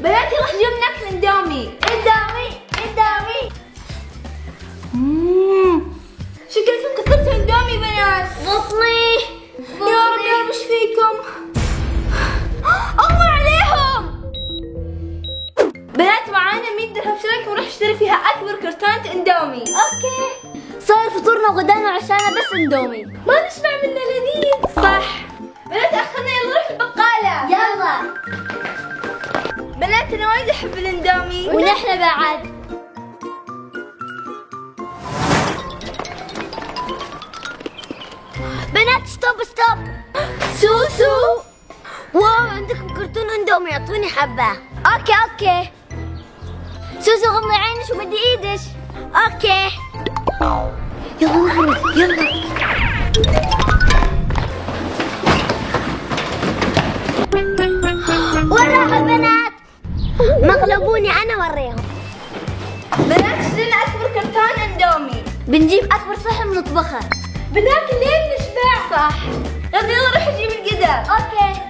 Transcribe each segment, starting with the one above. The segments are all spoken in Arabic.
بنات يلا اليوم ناكل اندومي. شكلكم كثرتوا اندومي بنات. بطني يا رب يا رب ايش فيكم؟ الله عليهم. بنات معانا 100 درهم شريك وراح اشتري فيها اكبر كرتونة اندومي. اوكي صار فطورنا وغدانا وعشانا بس اندومي. ما نشبع منه لذيذ. صح. بنات اخذنا يلا نروح البقالة. يلا بنات انا وايد احب الاندومي. ونحن بعد. بنات ستوب سوسو. واو عندكم كرتون اندومي اعطوني حبة. اوكي سوسو غمضي عينك وبدي ايدش. اوكي يلا نخرج يلا. وراها البنات مغلبوني انا وريهم. بنات اشترينا اكبر كرتون اندومي. بنجيب اكبر صحن ونطبخها. بناكل لين نشبع. صح. يلا روح نجيب القدر. اوكي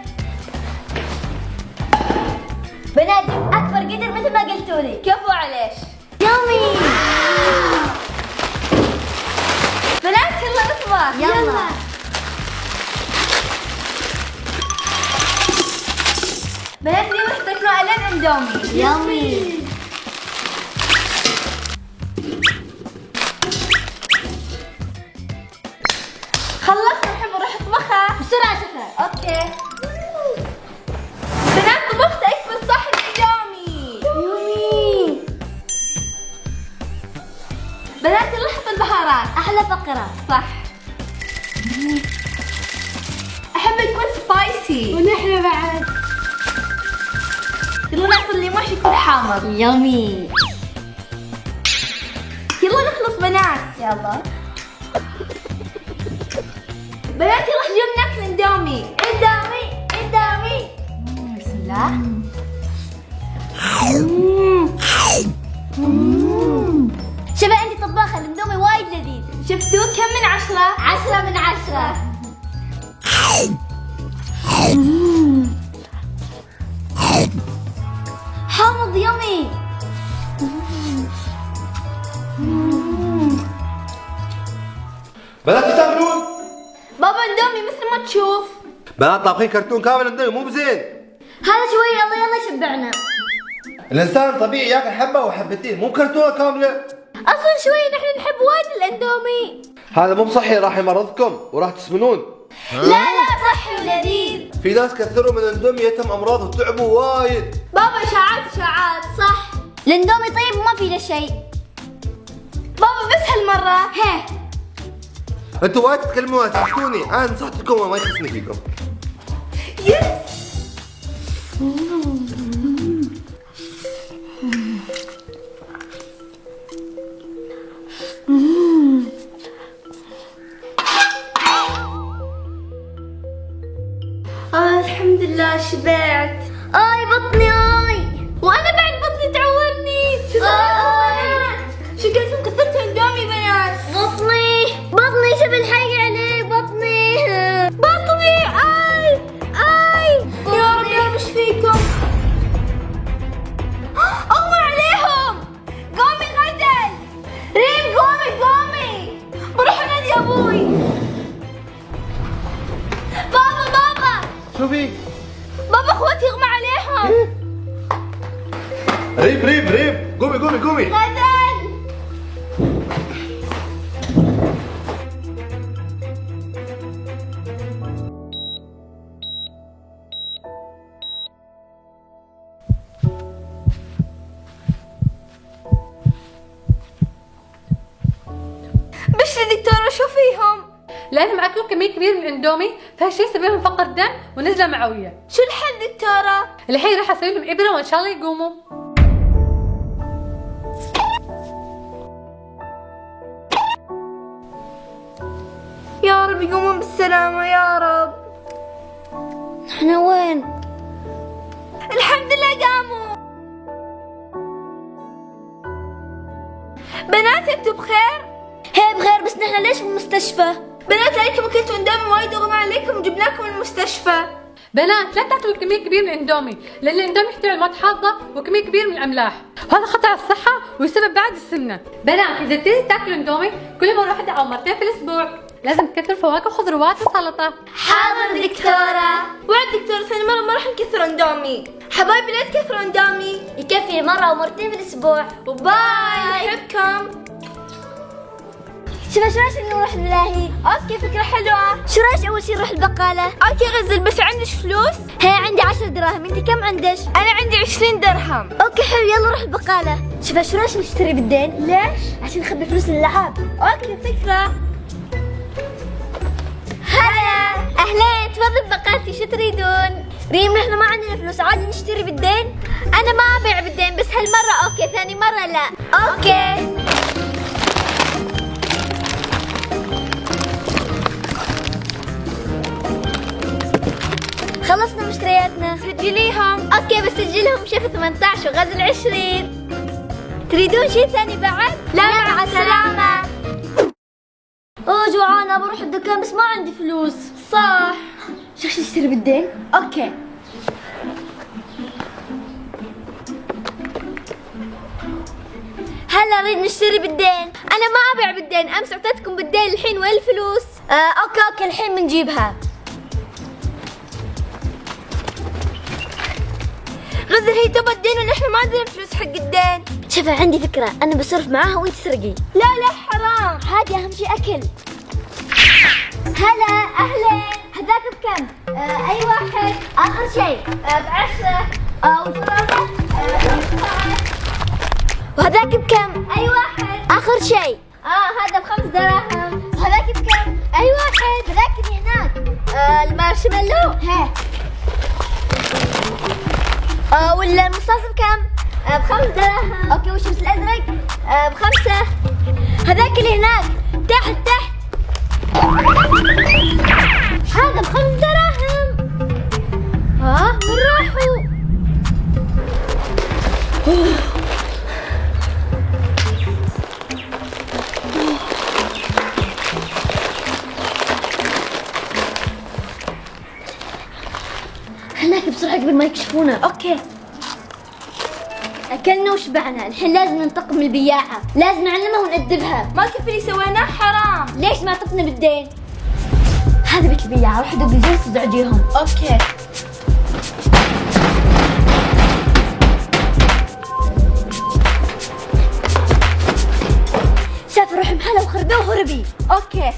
بنات جيب اكبر قدر مثل ما قلتوا لي. كفو عليش. يومي بنات يلا نطبخ. يلا بنات اليوم راح تاكلوا الين اندومي. يومي خلصنا الحين بنروح اطبخها بسرعة شفرة. اوكي. بنات طبخت اكبر صحن اندومي. يومي بنات يلا نحط البهارات. احلى فقرة. صح. احب يكون سبايسي. ونحن بعد. يلا نعطي الليمون يكون حامض. يومي يلا نخلط بنات. يلا بنات يلا اليوم ناكل اندومي. اندومي بسم الله. شباب انت طباخة الاندومي وايد لذيذ. شفتوا كم من 10؟ 10 من 10. حامض يومي. بنات تاكلون؟ بابا اندومي مثل ما تشوف. بنات طابخين كرتون كامل اندومي مو بزين. هذا شوي يلا شبعنا. الانسان طبيعي ياكل حبه او حبتين مو كرتونه كامله. اصلا شوي نحن نحب وايد الاندومي. هذا مو بصحي راح يمرضكم وراح تسمنون. لا صحي ولذيذ. في ناس كثروا من الاندومي يتم امراض وتعبوا وايد. بابا اشاعات. صح الاندومي طيب وما في له شيء. بابا بس هالمرة. هيه انتوا وايد تتكلمون تحكوني، انا نصحتكم وما يخصني فيكم. يس. الحمد لله شبعت. بطني وانا بعد بطني تعورني. شكلكم كثرتوا اندومي بنات. بطني شوف الحي عليه بطني. يا رب يا رب ايش فيكم؟ الله عليهم. قومي غزل. ريم قومي. بروح انادي ابوي. بابا شو في؟ بابا اخوتي يغمى عليهم. ريب قومي. غزل. بشري دكتورة شو فيهم؟ لانهم اكلوا كميه كبيره من الاندومي فهالشيء سبب لهم فقر دم ونزله معويه. شو الحل دكتورة؟ الحين راح اسوي لهم ابره وان شاء الله يقوموا. يا رب يقومون بالسلامة يا رب. نحن وين؟ الحمد لله قاموا. بنات انتوا بخير؟ هي بخير بس نحن ليش بالمستشفى؟ بنات عليكم اكلتوا اندومي وايد اغمى عليكم وجبناكم من المستشفى. بنات لا تاكلوا كميه كبيره من الاندومي لان الاندومي يحتوي على مواد حافظه وكميه كبيره من الاملاح، وهذا خطر على الصحه ويسبب بعد السمنه. بنات اذا تريد تاكل اندومي كل مره واحده او مرتين في الاسبوع، لازم تكثر فواكه وخضروات وسلطه. حاضر دكتورة. وعد دكتورة ثاني مرة ما راح نكثر اندومي. حبايبي لا تكثروا اندومي، يكفي مرة أو مرتين في الأسبوع. وباي. نحبكم. شوف شو رايك نروح نلاهي؟ اوكي فكرة حلوة. شو رايك أول شي نروح البقالة؟ اوكي غزل، بس عندك فلوس؟ هي عندي 10 دراهم، أنت كم عندك؟ انا عندي 20 درهم. أوكي حلو، يلا نروح البقالة. شوف شو رايك نشتري بالدين؟ ليش؟ عشان نخبي فلوس اللعاب. اوكي فكرة. هلا. أهلين، تفضل بقالتي، شو تريدون؟ ريم نحن ما عندنا فلوس، عادي نشتري بالدين؟ انا ما ابيع بالدين، بس هالمرة اوكي، ثاني مرة لا. اوكي. خلصنا مشترياتنا. سجليهم. اوكي بس سجلهم، شيف 18 وغزل 20. تريدون شيء ثاني بعد؟ لا مع السلامة. اوه جوعانة، بروح الدكان بس ما عندي فلوس. صح. شو نشتري بالدين؟ اوكي. هلا نريد نشتري بالدين. انا ما ابيع بالدين، امس اعطيتكم بالدين، الحين وين الفلوس؟ اوكي الحين بنجيبها. غزل هي تبى الدين ونحن ما عندنا فلوس حق الدين. شوفي عندي فكرة، أنا بصرف معاها وأنت تسرقي. لا حرام. عادي، أهم شيء أكل. هلا أهلين، هذاك بكم؟ أي واحد؟ آخر شيء ب10. والفرازة ب15. وهذاك بكم؟ أي واحد؟ آخر شيء. هذا ب5 دراهم. وهذاك بكم؟ أي واحد؟ هذاك اللي هناك. المارشميلو. ها. ولا المصاص بكم؟ ب5 دراهم. اوكي والشمس الازرق؟ ب5. هذاك اللي هناك تحت. هذا ب5 دراهم. وين راحوا؟ هناك بسرعة قبل ما يكشفونا. اوكي. أكلنا وشبعنا، الحين لازم ننتقم من البياعة، لازم نعلمها ونأدبها. ما الكفر اللي سويناه حرام. ليش ما عطتنا بالدين؟ هذا بيت البياعة، روح دق الجرس وزعجيهم. اوكي. شاف روح محله وخربوه وهربي. اوكي.